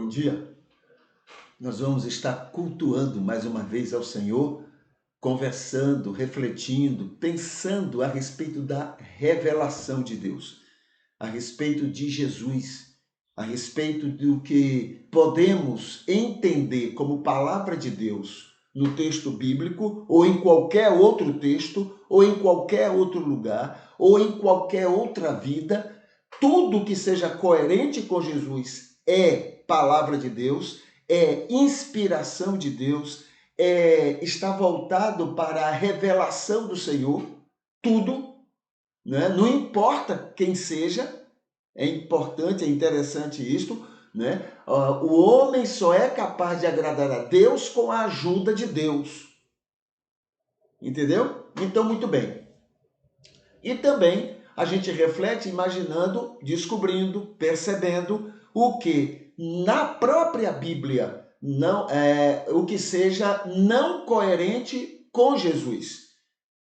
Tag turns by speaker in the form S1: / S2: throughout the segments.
S1: Bom dia. Nós vamos estar cultuando mais uma vez ao Senhor, conversando, refletindo, pensando a respeito da revelação de Deus, a respeito de Jesus, a respeito do que podemos entender como palavra de Deus no texto bíblico, ou em qualquer outro texto, ou em qualquer outro lugar, ou em qualquer outra vida. Tudo que seja coerente com Jesus é palavra de Deus, é inspiração de Deus, está voltado para a revelação do Senhor, tudo, né? Não importa quem seja, é importante, é interessante isto, né? O homem só é capaz de agradar a Deus com a ajuda de Deus, entendeu? Então, muito bem. E também a gente reflete imaginando, descobrindo, percebendo o que na própria Bíblia não o que seja não coerente com Jesus.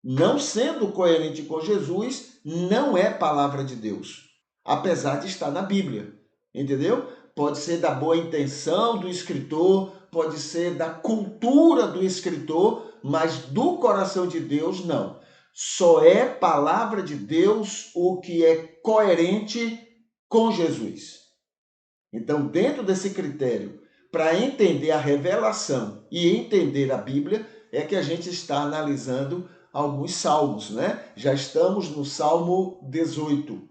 S1: Não sendo coerente com Jesus, não é palavra de Deus, apesar de estar na Bíblia, entendeu? Pode ser da boa intenção do escritor, pode ser da cultura do escritor, mas do coração de Deus, não. Só é palavra de Deus o que é coerente com Jesus. Então, dentro desse critério, para entender a revelação e entender a Bíblia, é que a gente está analisando alguns salmos, né? Já estamos no Salmo 18.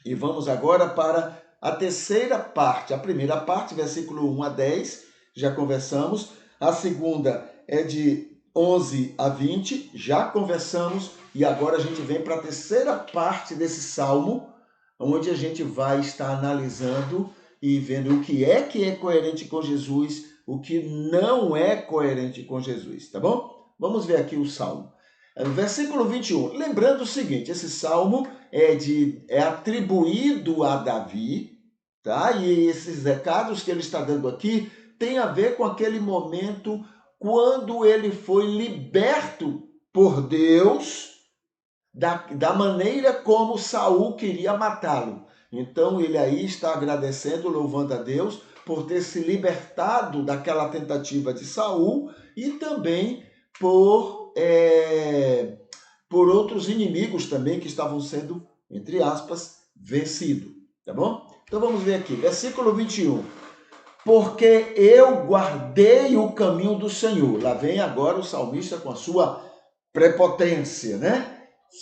S1: E vamos agora para a terceira parte. A primeira parte, versículo 1 a 10, já conversamos. A segunda é de 11 a 20, já conversamos. E agora a gente vem para a terceira parte desse salmo, onde a gente vai estar analisando e vendo o que é coerente com Jesus, o que não é coerente com Jesus, tá bom? Vamos ver aqui o salmo. Versículo 21. Lembrando o seguinte, esse salmo é atribuído a Davi, tá? E esses recados que ele está dando aqui tem a ver com aquele momento quando ele foi liberto por Deus da maneira como Saul queria matá-lo. Então ele aí está agradecendo, louvando a Deus por ter se libertado daquela tentativa de Saul e também por outros inimigos também que estavam sendo, entre aspas, vencidos. Tá bom? Então vamos ver aqui, versículo 21. Porque eu guardei o caminho do Senhor. Lá vem agora o salmista com a sua prepotência, né?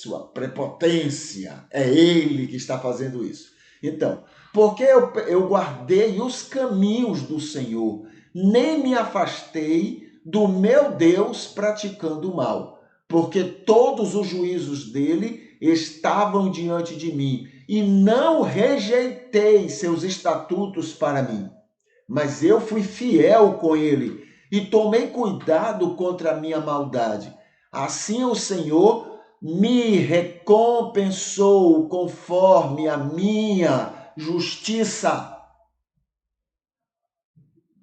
S1: Sua prepotência. É ele que está fazendo isso. Então, porque eu guardei os caminhos do Senhor, nem me afastei do meu Deus praticando o mal, porque todos os juízos dele estavam diante de mim, e não rejeitei seus estatutos para mim, mas eu fui fiel com ele e tomei cuidado contra a minha maldade. Assim o Senhor me recompensou conforme a minha justiça,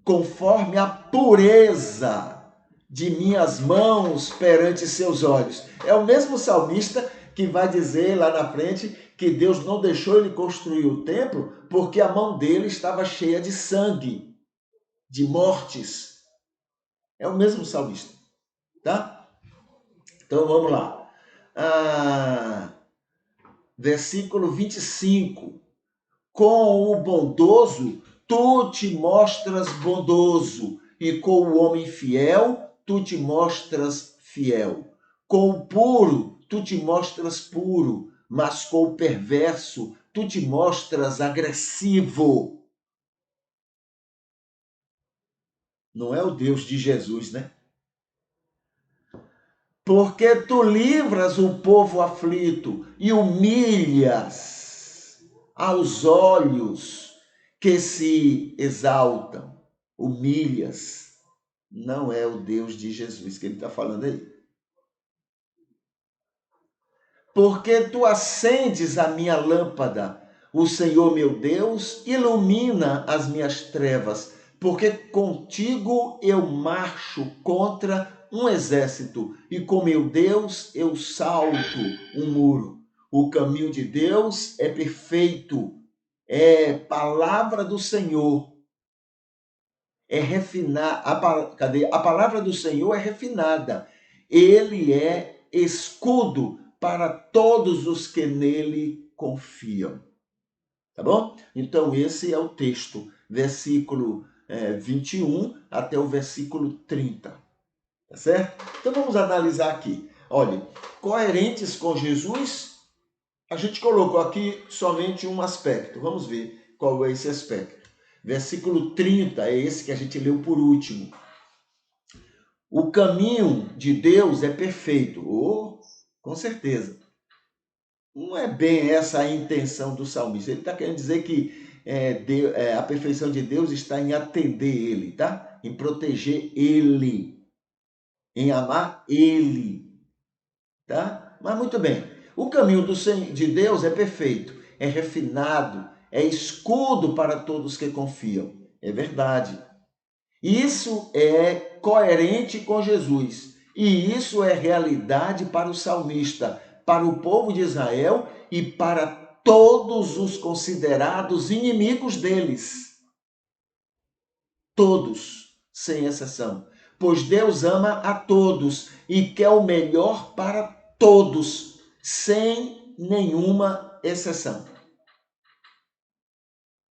S1: conforme a pureza de minhas mãos perante seus olhos. É o mesmo salmista que vai dizer lá na frente que Deus não deixou ele construir o templo porque a mão dele estava cheia de sangue, de mortes. É o mesmo salmista, tá? Então vamos lá. Versículo 25. Com o bondoso, tu te mostras bondoso, e com o homem fiel, tu te mostras fiel. Com o puro, tu te mostras puro, mas com o perverso, tu te mostras agressivo. Não é o Deus de Jesus, né? Porque tu livras o povo aflito e humilhas aos olhos que se exaltam. Humilhas. Não é o Deus de Jesus que ele está falando aí. Porque tu acendes a minha lâmpada, o Senhor meu Deus ilumina as minhas trevas, porque contigo eu marcho contra um exército, e com meu Deus eu salto um muro. O caminho de Deus é perfeito, é palavra do Senhor, é refinar. Cadê? A palavra do Senhor é refinada. Ele é escudo para todos os que nele confiam. Tá bom? Então, esse é o texto, versículo 21 até o versículo 30. Tá certo? Então, vamos analisar aqui. Olha, coerentes com Jesus, a gente colocou aqui somente um aspecto. Vamos ver qual é esse aspecto. Versículo 30 é esse que a gente leu por último. O caminho de Deus é perfeito. Com certeza. Não é bem essa a intenção do salmista. Ele está querendo dizer que a perfeição de Deus está em atender Ele, tá? Em proteger Ele, em amar Ele, tá? Mas muito bem. O caminho de Deus é perfeito, é refinado, é escudo para todos que confiam. É verdade. Isso é coerente com Jesus. E isso é realidade para o salmista, para o povo de Israel e para todos os considerados inimigos deles. Todos, sem exceção. Pois Deus ama a todos e quer o melhor para todos, sem nenhuma exceção.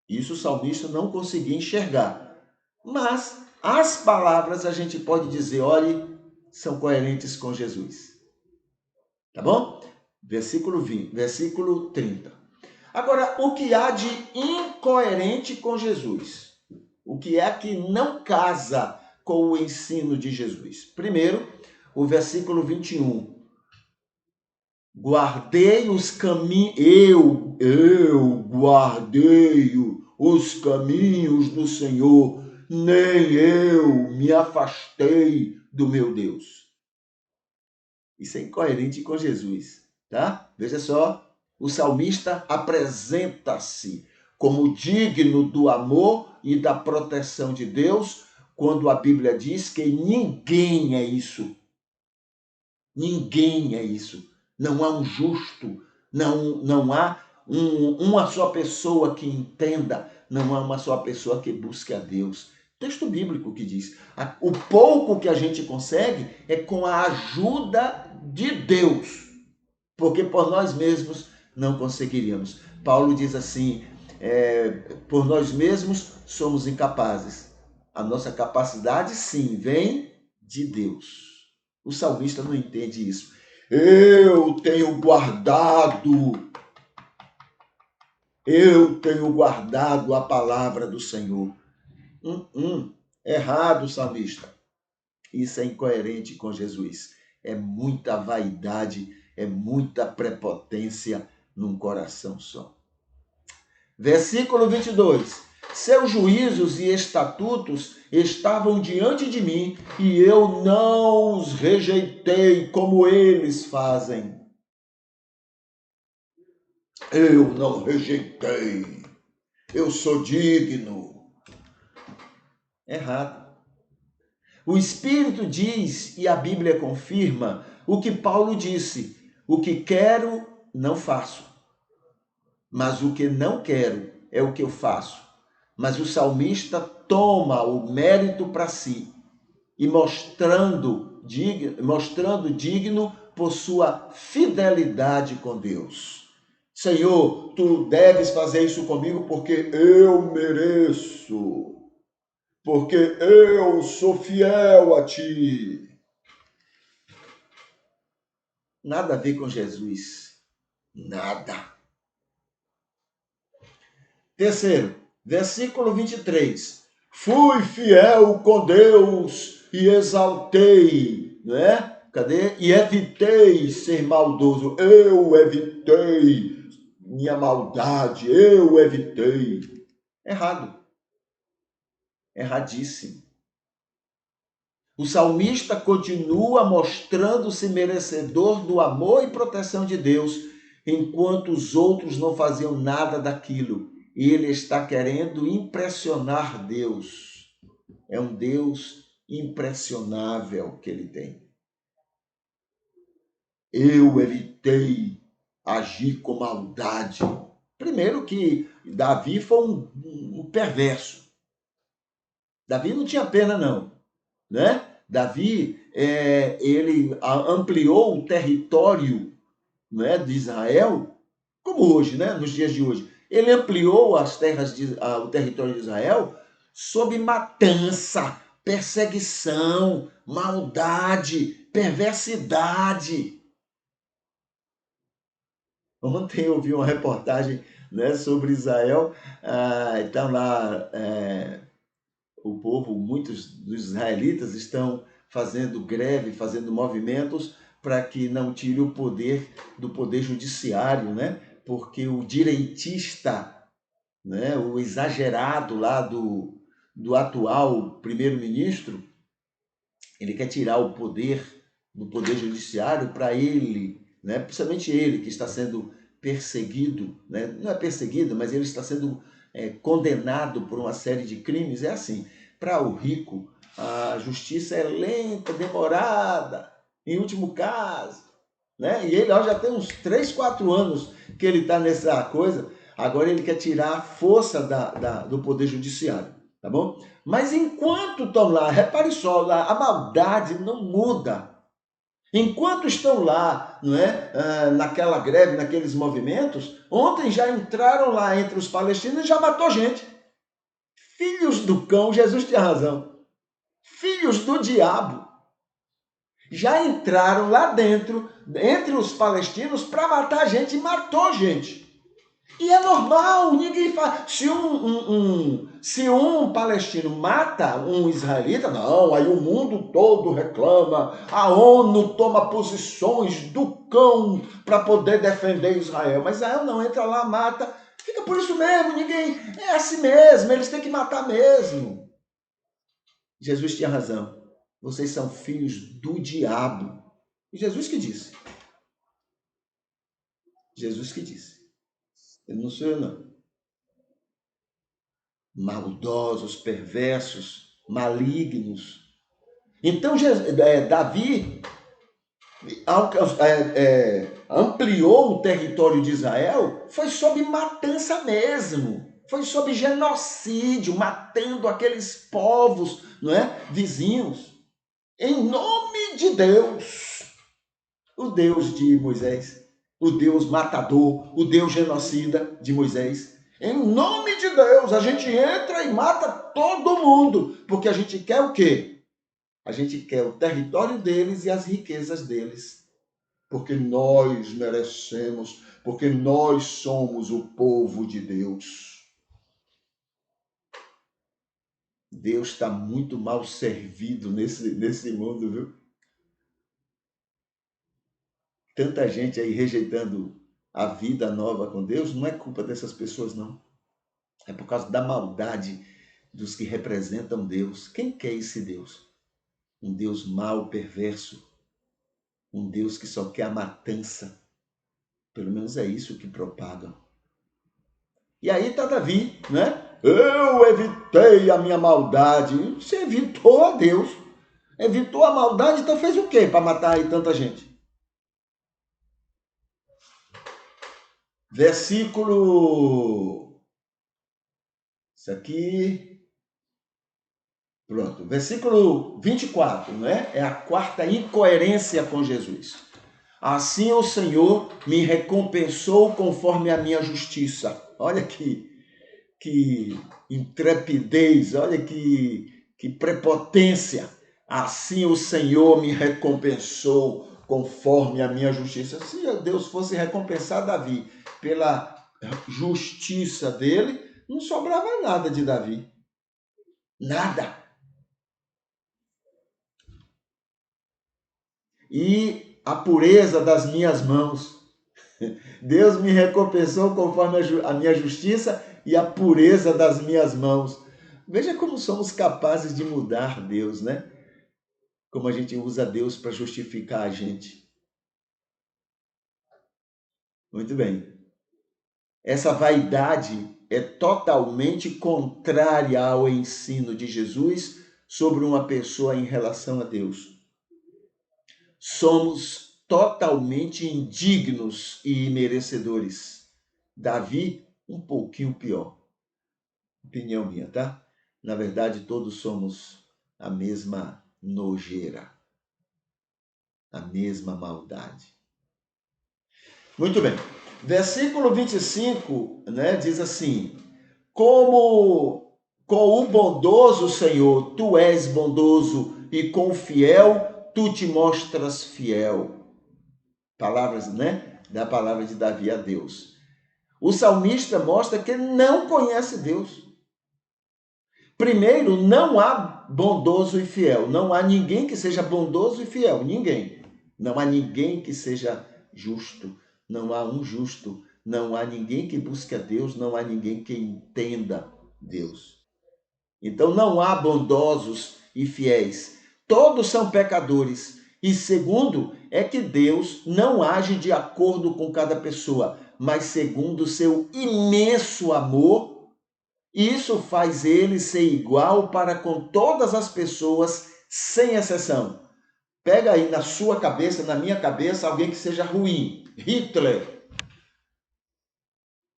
S1: Isso o salmista não conseguia enxergar. Mas as palavras a gente pode dizer, olhe, são coerentes com Jesus. Tá bom? Versículo 30. Agora, o que há de incoerente com Jesus? O que é que não casa com o ensino de Jesus? Primeiro, o versículo 21. Guardei os caminhos, eu guardei os caminhos do Senhor, nem eu me afastei do meu Deus. Isso é incoerente com Jesus, tá? Veja só, o salmista apresenta-se como digno do amor e da proteção de Deus, quando a Bíblia diz que ninguém é isso. Ninguém é isso. Não há um justo, não há uma só pessoa que entenda, não há uma só pessoa que busque a Deus. Texto bíblico que diz, o pouco que a gente consegue é com a ajuda de Deus, porque por nós mesmos não conseguiríamos. Paulo diz assim, por nós mesmos somos incapazes. A nossa capacidade, sim, vem de Deus. O salmista não entende isso. Eu tenho guardado a palavra do Senhor. Errado, salmista. Isso é incoerente com Jesus. É muita vaidade, é muita prepotência num coração só. Versículo 22. Seus juízos e estatutos estavam diante de mim, e eu não os rejeitei como eles fazem. Eu não rejeitei. Eu sou digno. Errado. O Espírito diz, e a Bíblia confirma, o que Paulo disse: o que quero, não faço. Mas o que não quero é o que eu faço. Mas o salmista toma o mérito para si e mostrando digno por sua fidelidade com Deus. Senhor, tu deves fazer isso comigo porque eu mereço, porque eu sou fiel a ti. Nada a ver com Jesus. Nada. Terceiro, versículo 23. Fui fiel com Deus e exaltei, não é? Cadê? E evitei ser maldoso. Eu evitei minha maldade. Eu evitei. Errado. Erradíssimo. O salmista continua mostrando-se merecedor do amor e proteção de Deus, enquanto os outros não faziam nada daquilo. E ele está querendo impressionar Deus. É um Deus impressionável que ele tem. Eu evitei agir com maldade. Primeiro que Davi foi um perverso. Davi não tinha pena, não, né? Davi, ele ampliou o território, né, de Israel, como hoje, né, nos dias de hoje. Ele ampliou o território de Israel sob matança, perseguição, maldade, perversidade. Ontem eu vi uma reportagem, né, sobre Israel. Então lá, o povo, muitos dos israelitas estão fazendo greve, fazendo movimentos para que não tire o poder do poder judiciário, né? Porque o direitista, né, o exagerado lá do atual primeiro-ministro, ele quer tirar o poder do poder judiciário para ele, né, principalmente ele que está sendo perseguido, né, não é perseguido, mas ele está sendo condenado por uma série de crimes. É assim, para o rico, a justiça é lenta, demorada, em último caso, né? E ele já tem uns 3, 4 anos que ele está nessa coisa. Agora ele quer tirar a força do poder judiciário, tá bom? Mas enquanto estão lá, repare só, lá, a maldade não muda. Enquanto estão lá, não é, naquela greve, naqueles movimentos, ontem já entraram lá entre os palestinos e já matou gente. Filhos do cão, Jesus tinha razão. Filhos do diabo já entraram lá dentro, entre os palestinos, para matar gente e matou gente. E é normal, ninguém faz. Se um palestino mata um israelita, não, aí o mundo todo reclama, a ONU toma posições do cão para poder defender Israel. Mas Israel não, entra lá, mata, fica por isso mesmo, ninguém. É assim mesmo, eles têm que matar mesmo. Jesus tinha razão. Vocês são filhos do diabo. E Jesus que disse. Jesus que disse. Eu não sou eu, não. Maldosos, perversos, malignos. Então, Davi ampliou o território de Israel, foi sob matança mesmo, foi sob genocídio, matando aqueles povos, não é, vizinhos, em nome de Deus, o Deus de Moisés, o Deus matador, o Deus genocida de Moisés. Em nome de Deus, a gente entra e mata todo mundo, porque a gente quer o quê? A gente quer o território deles e as riquezas deles. Porque nós merecemos, porque nós somos o povo de Deus. Deus está muito mal servido nesse mundo, viu? Tanta gente aí rejeitando a vida nova com Deus, não é culpa dessas pessoas, não. É por causa da maldade dos que representam Deus. Quem quer esse Deus? Um Deus mau, perverso. Um Deus que só quer a matança. Pelo menos é isso que propagam. E aí está Davi, né? Eu evitei a minha maldade. Você evitou a Deus. Evitou a maldade, então fez o quê para matar aí tanta gente? Versículo. Isso aqui. Pronto. Versículo 24, né? É a quarta incoerência com Jesus. Assim o Senhor me recompensou conforme a minha justiça. Olha que intrepidez, olha que prepotência. Assim o Senhor me recompensou conforme a minha justiça. Se Deus fosse recompensar Davi pela justiça dele, não sobrava nada de Davi. Nada. E a pureza das minhas mãos. Deus me recompensou conforme a minha justiça e a pureza das minhas mãos. Veja como somos capazes de mudar Deus, né? Como a gente usa Deus para justificar a gente. Muito bem. Essa vaidade é totalmente contrária ao ensino de Jesus sobre uma pessoa em relação a Deus. Somos totalmente indignos e imerecedores. Davi, um pouquinho pior. Opinião minha, tá? Na verdade, todos somos a mesma nojeira, a mesma maldade. Muito bem. Versículo 25, né, diz assim: Como com o bondoso Senhor tu és bondoso e com o fiel tu te mostras fiel. Palavras, né, da palavra de Davi a Deus. O salmista mostra que não conhece Deus. Primeiro, não há bondoso e fiel. Não há ninguém que seja bondoso e fiel. Ninguém. Não há ninguém que seja justo. Não há um justo. Não há ninguém que busque a Deus. Não há ninguém que entenda Deus. Então, não há bondosos e fiéis. Todos são pecadores. E segundo, é que Deus não age de acordo com cada pessoa, mas segundo o seu imenso amor. Isso faz ele ser igual para com todas as pessoas, sem exceção. Pega aí na sua cabeça, na minha cabeça, alguém que seja ruim, Hitler.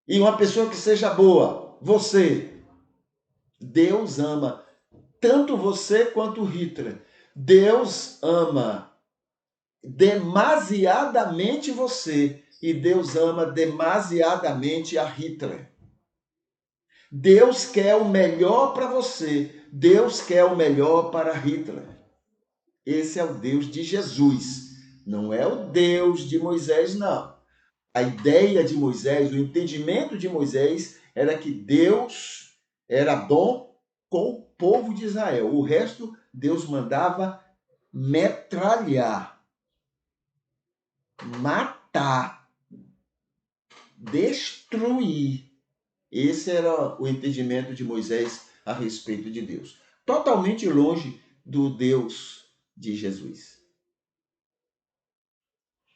S1: E uma pessoa que seja boa, você. Deus ama tanto você quanto Hitler. Deus ama demasiadamente você e Deus ama demasiadamente a Hitler. Deus quer o melhor para você. Deus quer o melhor para Hitler. Esse é o Deus de Jesus. Não é o Deus de Moisés, não. A ideia de Moisés, o entendimento de Moisés era que Deus era bom com o povo de Israel. O resto, Deus mandava metralhar, matar, destruir. Esse era o entendimento de Moisés a respeito de Deus. Totalmente longe do Deus de Jesus.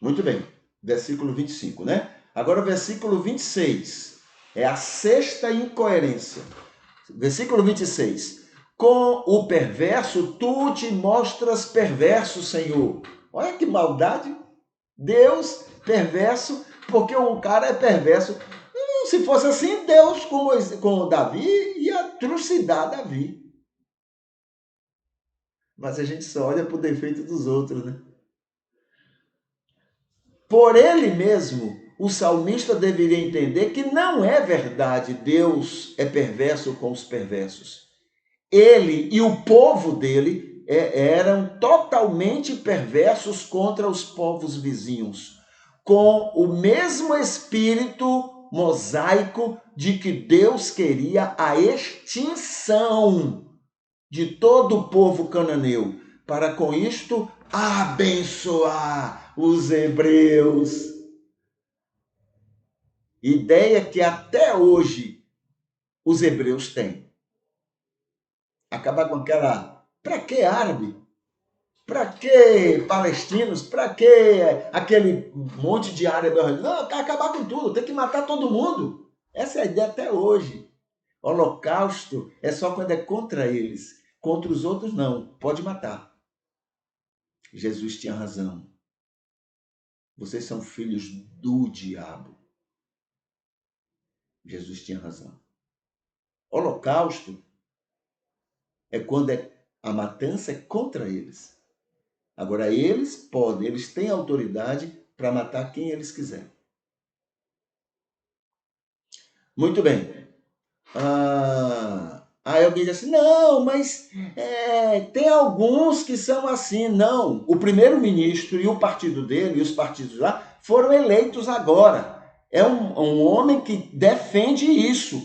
S1: Muito bem. Versículo 25, né? Agora o versículo 26. É a sexta incoerência. Versículo 26. Com o perverso, tu te mostras perverso, Senhor. Olha que maldade. Deus perverso, porque o cara é perverso. Se fosse assim, Deus com Davi ia trucidar Davi. Mas a gente só olha para o defeito dos outros, né? Por ele mesmo, o salmista deveria entender que não é verdade Deus é perverso com os perversos. Ele e o povo dele eram totalmente perversos contra os povos vizinhos, com o mesmo espírito mosaico de que Deus queria a extinção de todo o povo cananeu, para com isto abençoar os hebreus. Ideia que até hoje os hebreus têm. Acabar com aquela... Para que árabe? Para que palestinos? Para que aquele monte de árabe? Não, acabar com tudo, tem que matar todo mundo. Essa é a ideia até hoje. Holocausto é só quando é contra eles. Contra os outros, não. Pode matar. Jesus tinha razão. Vocês são filhos do diabo. Jesus tinha razão. Holocausto é quando a matança é contra eles. Agora, eles têm autoridade para matar quem eles quiserem. Muito bem. Aí alguém diz assim, não, mas tem alguns que são assim. Não, o primeiro-ministro e o partido dele, e os partidos lá, foram eleitos agora. É um homem que defende isso.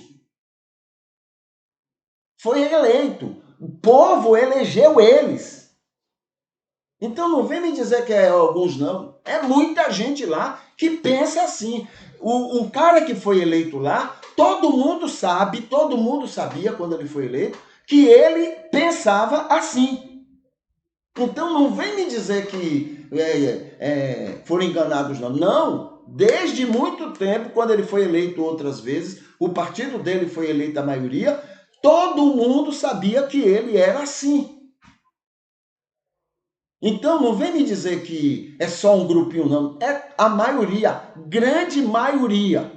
S1: Foi eleito. O povo elegeu eles. Então não vem me dizer que é alguns, não. É muita gente lá que pensa assim. O cara que foi eleito lá, todo mundo sabia quando ele foi eleito, que ele pensava assim. Então não vem me dizer que foram enganados, não. Não, desde muito tempo, quando ele foi eleito outras vezes, o partido dele foi eleito a maioria, todo mundo sabia que ele era assim. Então, não vem me dizer que é só um grupinho, não. É a maioria, grande maioria.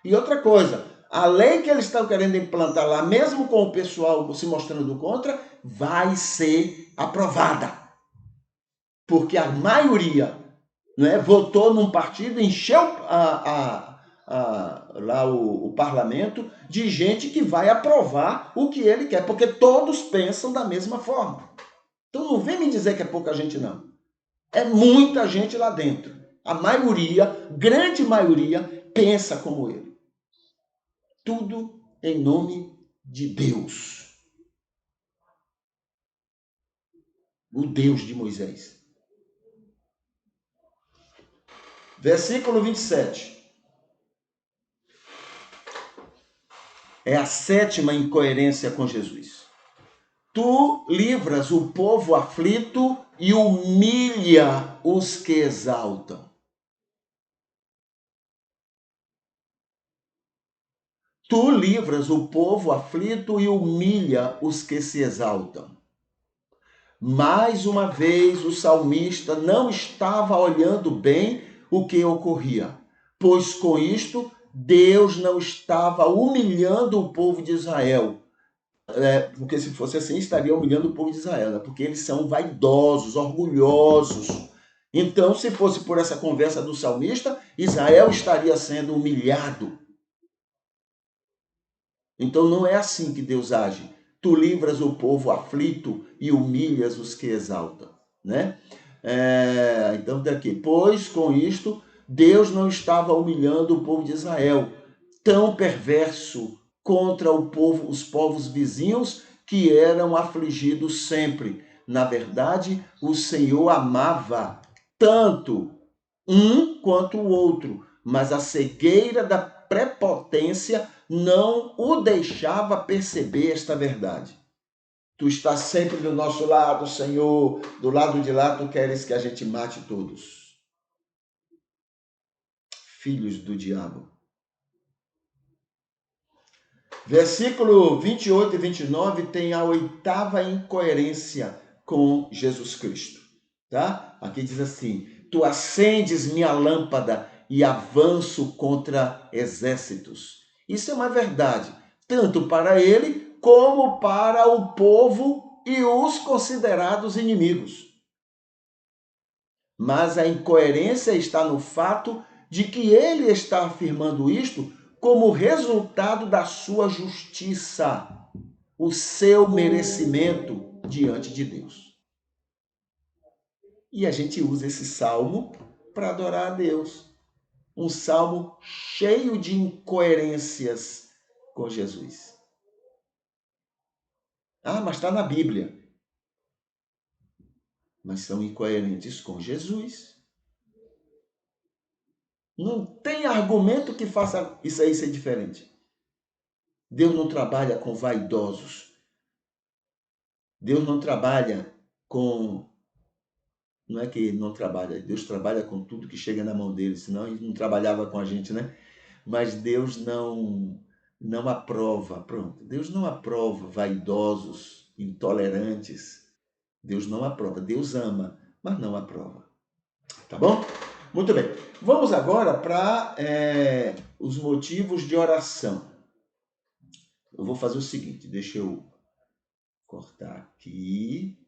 S1: E outra coisa, a lei que eles estão querendo implantar lá, mesmo com o pessoal se mostrando contra, vai ser aprovada. Porque a maioria, né, votou num partido, encheu lá o parlamento de gente que vai aprovar o que ele quer, porque todos pensam da mesma forma. Então não vem me dizer que é pouca gente, não. É muita gente lá dentro. A maioria, grande maioria, pensa como ele. Tudo em nome de Deus. O Deus de Moisés. Versículo 27. É a sétima incoerência com Jesus. Tu livras o povo aflito e humilha os que exaltam. Tu livras o povo aflito e humilha os que se exaltam. Mais uma vez, o salmista não estava olhando bem o que ocorria, pois com isto Deus não estava humilhando o povo de Israel. Porque se fosse assim, estaria humilhando o povo de Israel, né? Porque eles são vaidosos, orgulhosos. Então, se fosse por essa conversa do salmista, Israel estaria sendo humilhado. Então, não é assim que Deus age. Tu livras o povo aflito e humilhas os que exaltam, né? Então, daqui. Pois com isto, Deus não estava humilhando o povo de Israel, tão perverso contra os povos vizinhos que eram afligidos sempre. Na verdade, o Senhor amava tanto um quanto o outro, mas a cegueira da prepotência não o deixava perceber esta verdade. Tu estás sempre do nosso lado, Senhor, do lado de lá tu queres que a gente mate todos. Filhos do diabo. Versículo 28 e 29 tem a oitava incoerência com Jesus Cristo, tá? Aqui diz assim: tu acendes minha lâmpada e avanço contra exércitos. Isso é uma verdade, tanto para ele como para o povo e os considerados inimigos. Mas a incoerência está no fato de que ele está afirmando isto como resultado da sua justiça, o seu merecimento diante de Deus. E a gente usa esse salmo para adorar a Deus. Um salmo cheio de incoerências com Jesus. Ah, mas está na Bíblia. Mas são incoerentes com Jesus. Não tem argumento que faça isso aí ser diferente. Deus não trabalha com vaidosos. Deus não trabalha com... Não é que ele não trabalha, Deus trabalha com tudo que chega na mão dele, senão ele não trabalhava com a gente, né? Mas Deus não aprova, pronto. Deus não aprova vaidosos, intolerantes. Deus não aprova. Deus ama, mas não aprova. Tá bom? Muito bem. Vamos agora para os motivos de oração. Eu vou fazer o seguinte, deixa eu cortar aqui.